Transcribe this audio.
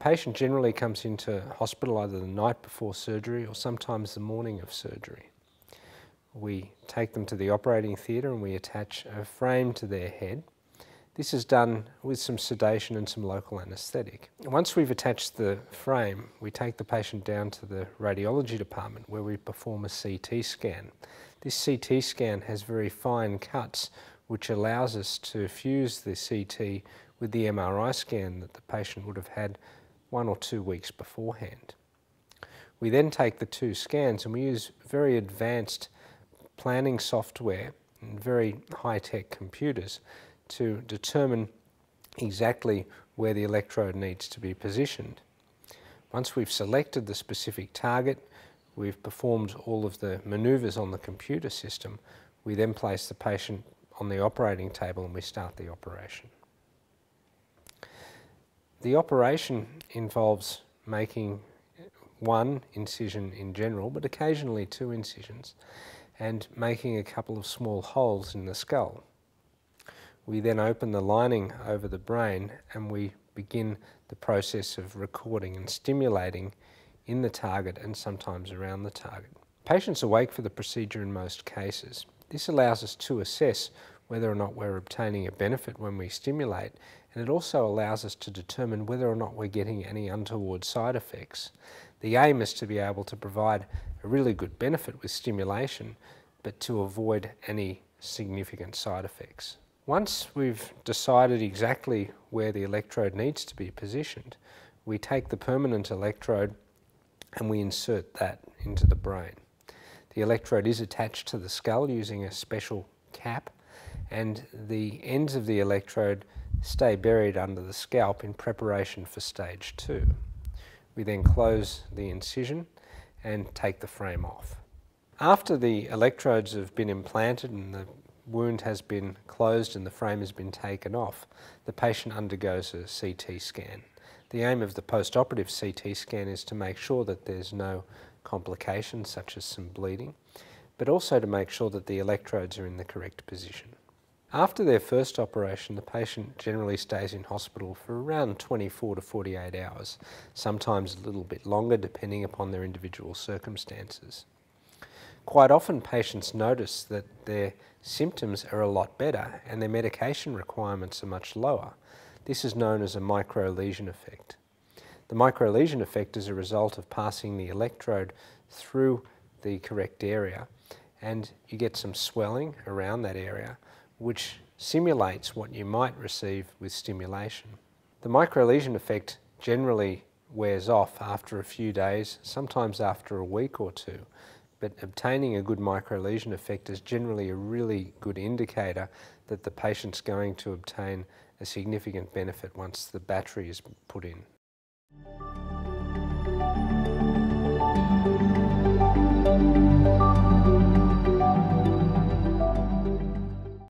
patient generally comes into hospital either the night before surgery or sometimes the morning of surgery. We take them to the operating theatre and we attach a frame to their head. This is done with some sedation and some local anaesthetic. Once we've attached the frame, we take the patient down to the radiology department where we perform a CT scan. This CT scan has very fine cuts which allows us to fuse the CT with the MRI scan that the patient would have had 1 or 2 weeks beforehand. We then take the two scans and we use very advanced planning software and very high-tech computers to determine exactly where the electrode needs to be positioned. Once we've selected the specific target, we've performed all of the manoeuvres on the computer system, we then place the patient on the operating table and we start the operation. The operation involves making one incision in general, but occasionally 2 incisions, and making a couple of small holes in the skull. We then open the lining over the brain and we begin the process of recording and stimulating in the target and sometimes around the target. Patients awake for the procedure in most cases. This allows us to assess whether or not we're obtaining a benefit when we stimulate, and it also allows us to determine whether or not we're getting any untoward side effects. The aim is to be able to provide a really good benefit with stimulation, but to avoid any significant side effects. Once we've decided exactly where the electrode needs to be positioned, we take the permanent electrode and we insert that into the brain. The electrode is attached to the skull using a special cap, and the ends of the electrode stay buried under the scalp in preparation for stage 2. We then close the incision and take the frame off. After the electrodes have been implanted and the wound has been closed and the frame has been taken off, the patient undergoes a CT scan. The aim of the post-operative CT scan is to make sure that there's no complications such as some bleeding, but also to make sure that the electrodes are in the correct position. After their first operation, the patient generally stays in hospital for around 24 to 48 hours, sometimes a little bit longer depending upon their individual circumstances. Quite often patients notice that their symptoms are a lot better and their medication requirements are much lower. This is known as a microlesion effect. The microlesion effect is a result of passing the electrode through the correct area, and you get some swelling around that area which simulates what you might receive with stimulation. The microlesion effect generally wears off after a few days, sometimes after a week or 2. But obtaining a good microlesion effect is generally a really good indicator that the patient's going to obtain a significant benefit once the battery is put in.